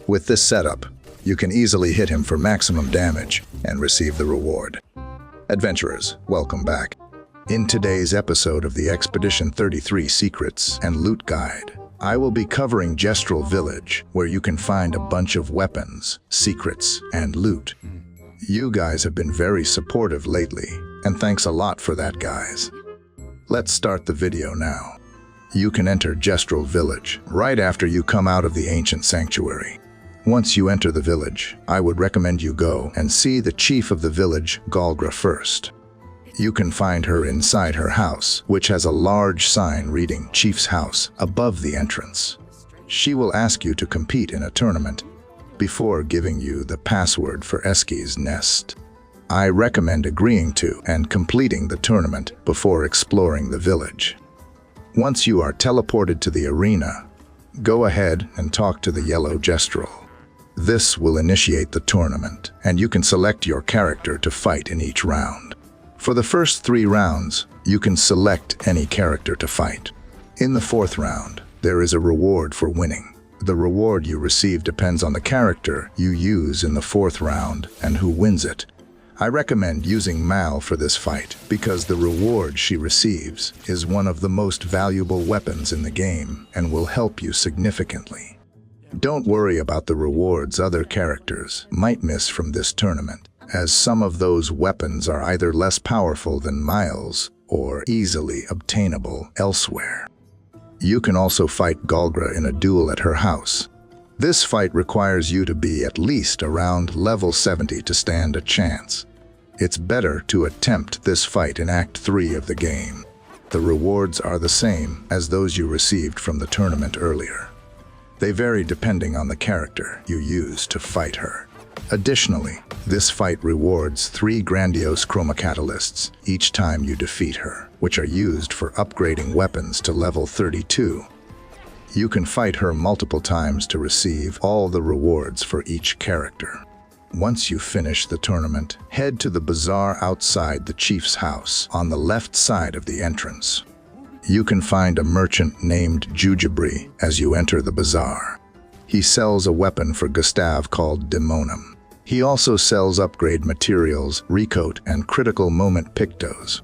With this setup, you can easily hit him for maximum damage and receive the reward. Adventurers, welcome back. In today's episode of the Expedition 33 Secrets and Loot Guide, I will be covering Gestral Village, where you can find a bunch of weapons, secrets, and loot. You guys have been very supportive lately, and thanks a lot for that, guys. Let's start the video now. You can enter Gestral Village right after you come out of the ancient sanctuary. Once you enter the village, I would recommend you go and see the chief of the village, Galgra, first. You can find her inside her house, which has a large sign reading Chief's House above the entrance. She will ask you to compete in a tournament before giving you the password for Eski's nest. I recommend agreeing to and completing the tournament before exploring the village. Once you are teleported to the arena, go ahead and talk to the yellow Gestral. This will initiate the tournament, and you can select your character to fight in each round. For the first 3 rounds, you can select any character to fight. In the 4th round, there is a reward for winning. The reward you receive depends on the character you use in the 4th round and who wins it. I recommend using Maelle for this fight because the reward she receives is one of the most valuable weapons in the game and will help you significantly. Don't worry about the rewards other characters might miss from this tournament, as some of those weapons are either less powerful than Maelle's or easily obtainable elsewhere. You can also fight Galgra in a duel at her house. This fight requires you to be at least around level 70 to stand a chance. It's better to attempt this fight in Act 3 of the game. The rewards are the same as those you received from the tournament earlier. They vary depending on the character you use to fight her. Additionally, this fight rewards 3 Grandiose Chroma catalysts each time you defeat her, which are used for upgrading weapons to level 32. You can fight her multiple times to receive all the rewards for each character. Once you finish the tournament, head to the bazaar outside the chief's house on the left side of the entrance. You can find a merchant named Jujubri as you enter the bazaar. He sells a weapon for Gustave called Demonam. He also sells upgrade materials, Recoat, and critical moment Pictos.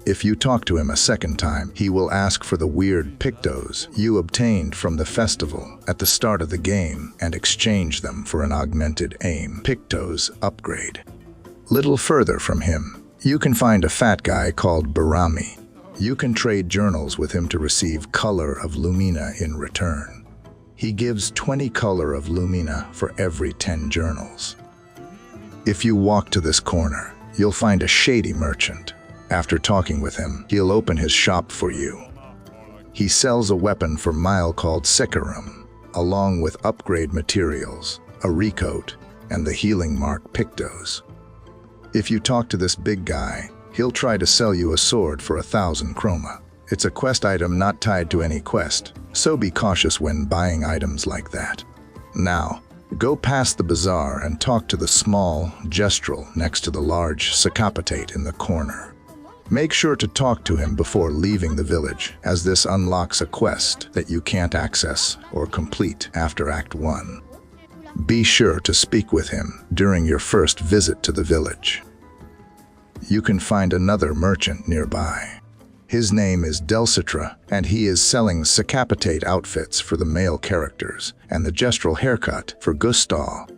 If you talk to him a second time, he will ask for the weird Pictos you obtained from the festival at the start of the game and exchange them for an Augmented aim Pictos upgrade. Little further from him, you can find a fat guy called Berrami. You can trade journals with him to receive color of Lumina in return. He gives 20 color of Lumina for every 10 journals. If you walk to this corner, you'll find a shady merchant. After talking with him, he'll open his shop for you. He sells a weapon for Maelle called Sekarum, along with upgrade materials, a Recoat, and the healing mark Pictos. If you talk to this big guy, he'll try to sell you a sword for 1,000 Chroma. It's a quest item not tied to any quest, so be cautious when buying items like that. Now, go past the bazaar and talk to the small Gestral next to the large Sakapatate in the corner. Make sure to talk to him before leaving the village, as this unlocks a quest that you can't access or complete after Act 1. Be sure to speak with him during your first visit to the village. You can find another merchant nearby. His name is Delcitra, and he is selling Sakapatate outfits for the male characters and the Gestral haircut for Gustav.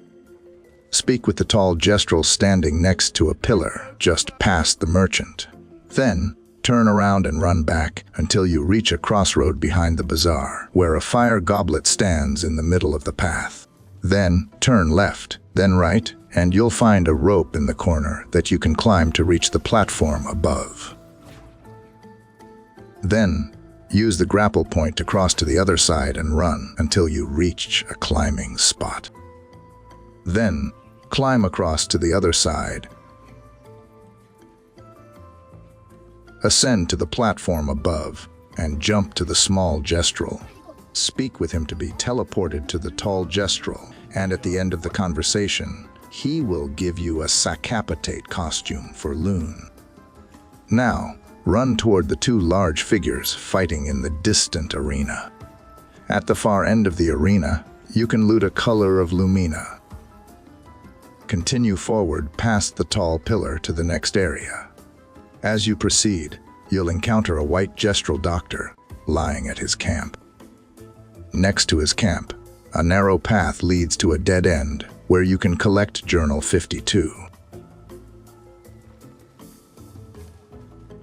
Speak with the tall Gestral standing next to a pillar just past the merchant. Then, turn around and run back until you reach a crossroad behind the bazaar, where a fire goblet stands in the middle of the path. Then, turn left, then right, and you'll find a rope in the corner that you can climb to reach the platform above. Then, use the grapple point to cross to the other side and run until you reach a climbing spot. Then, climb across to the other side. Ascend to the platform above and jump to the small Gestral. Speak with him to be teleported to the tall Gestral, and at the end of the conversation, he will give you a Sakapatate costume for Lune. Now, run toward the 2 large figures fighting in the distant arena. At the far end of the arena, You can loot a color of Lumina. Continue forward past the tall pillar to the next area. As you proceed, you'll encounter a white Gestral doctor lying at his camp. Next to his camp, a narrow path leads to a dead end where you can collect Journal 52.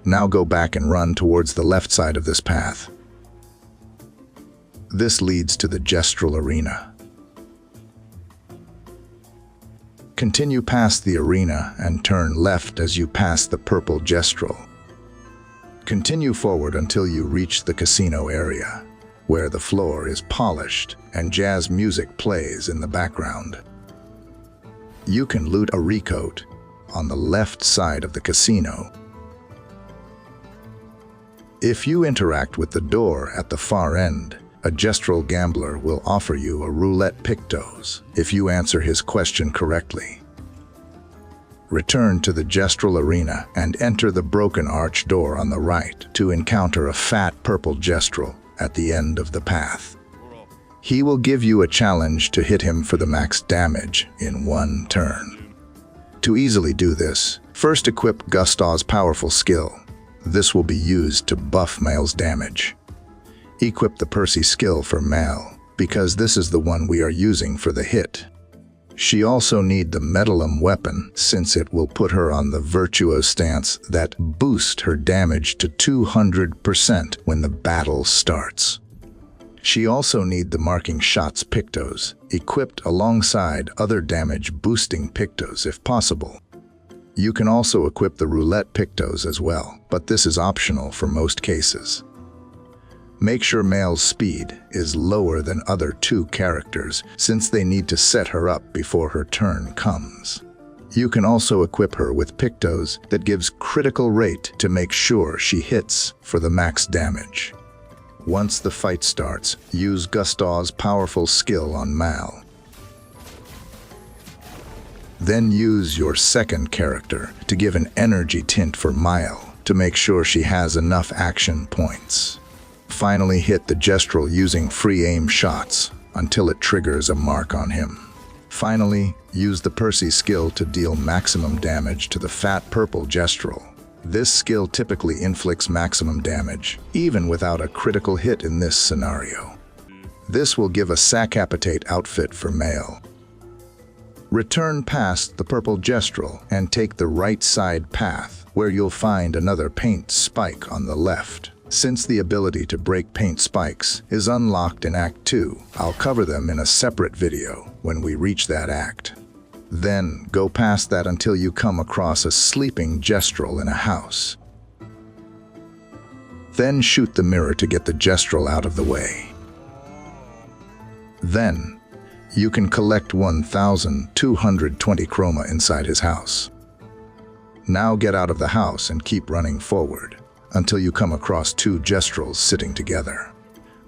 Now go back and run towards the left side of this path. This leads to the Gestral Arena. Continue past the arena and turn left as you pass the purple Gestral. Continue forward until you reach the casino area, where the floor is polished and jazz music plays in the background. You can loot a Recoat on the left side of the casino. If you interact with the door at the far end, a Gestral gambler will offer you a Roulette Pictos if you answer his question correctly. Return to the Gestral arena and enter the broken arch door on the right to encounter a fat purple Gestral at the end of the path. He will give you a challenge to hit him for the max damage in one turn. To easily do this, first equip Gustav's powerful skill. This will be used to buff Maelle's damage. Equip the Percy skill for Maelle, because this is the one we are using for the hit. She also needs the Medalum weapon, since it will put her on the Virtuoso stance that boosts her damage to 200% when the battle starts. She also needs the Marking Shots Pictos, equipped alongside other damage-boosting Pictos if possible. You can also equip the Roulette Pictos as well, but this is optional for most cases. Make sure Maelle's speed is lower than other two characters, since they need to set her up before her turn comes. You can also equip her with Pictos that gives critical rate to make sure she hits for the max damage. Once the fight starts, use Gustav's powerful skill on Maelle. Then use your second character to give an energy tint for Maelle to make sure she has enough action points. Finally hit the Gestral using free aim shots until it triggers a mark on him. Finally, use the Percy skill to deal maximum damage to the fat purple Gestral. This skill typically inflicts maximum damage, even without a critical hit in this scenario. This will give a Sakapatate outfit for Maelle. Return past the purple Gestral and take the right side path, where you'll find another paint spike on the left. Since the ability to break paint spikes is unlocked in Act 2, I'll cover them in a separate video when we reach that act. Then go past that until you come across a sleeping Gestral in a house. Then shoot the mirror to get the Gestral out of the way. Then, you can collect 1,220 Chroma inside his house. Now get out of the house and keep running forward until you come across two Gestrals sitting together.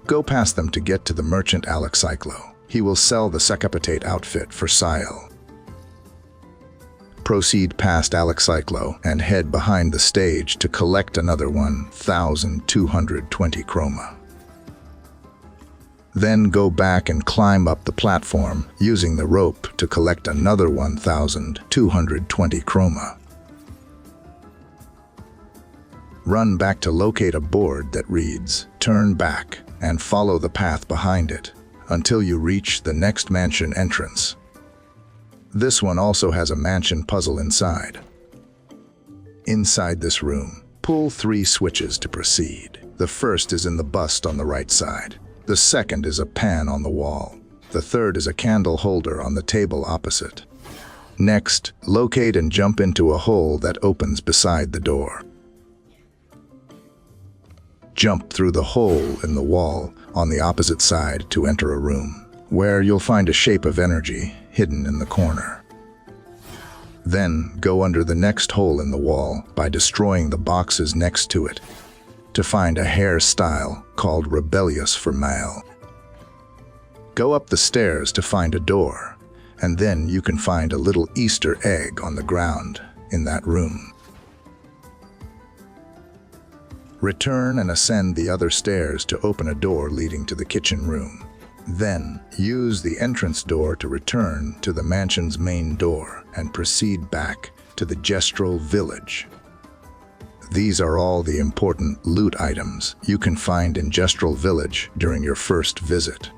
Go past them to get to the merchant Alexcyclo. He will sell the Sakapatate outfit for Sciel. Proceed past Alexcyclo and head behind the stage to collect another 1,220 Chroma. Then go back and climb up the platform using the rope to collect another 1,220 Chroma. Run back to locate a board that reads, "Turn back," and follow the path behind it until you reach the next mansion entrance. This one also has a mansion puzzle inside. Inside this room, pull 3 switches to proceed. The first is in the bust on the right side. The second is a pan on the wall. The third is a candle holder on the table opposite. Next, locate and jump into a hole that opens beside the door. Jump through the hole in the wall on the opposite side to enter a room, where you'll find a shape of energy hidden in the corner. Then go under the next hole in the wall by destroying the boxes next to it to find a hairstyle called Rebellious for Maelle. Go up the stairs to find a door, and then you can find a little Easter egg on the ground in that room. Return and ascend the other stairs to open a door leading to the kitchen room. Then, use the entrance door to return to the mansion's main door and proceed back to the Gestral Village. These are all the important loot items you can find in Gestral Village during your first visit.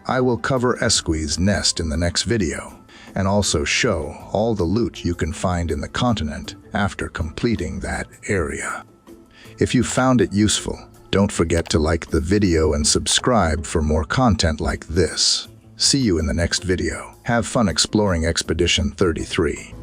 I will cover Esqui's nest in the next video, and also show all the loot you can find in the continent after completing that area. If you found it useful, don't forget to like the video and subscribe for more content like this. See you in the next video. Have fun exploring Expedition 33.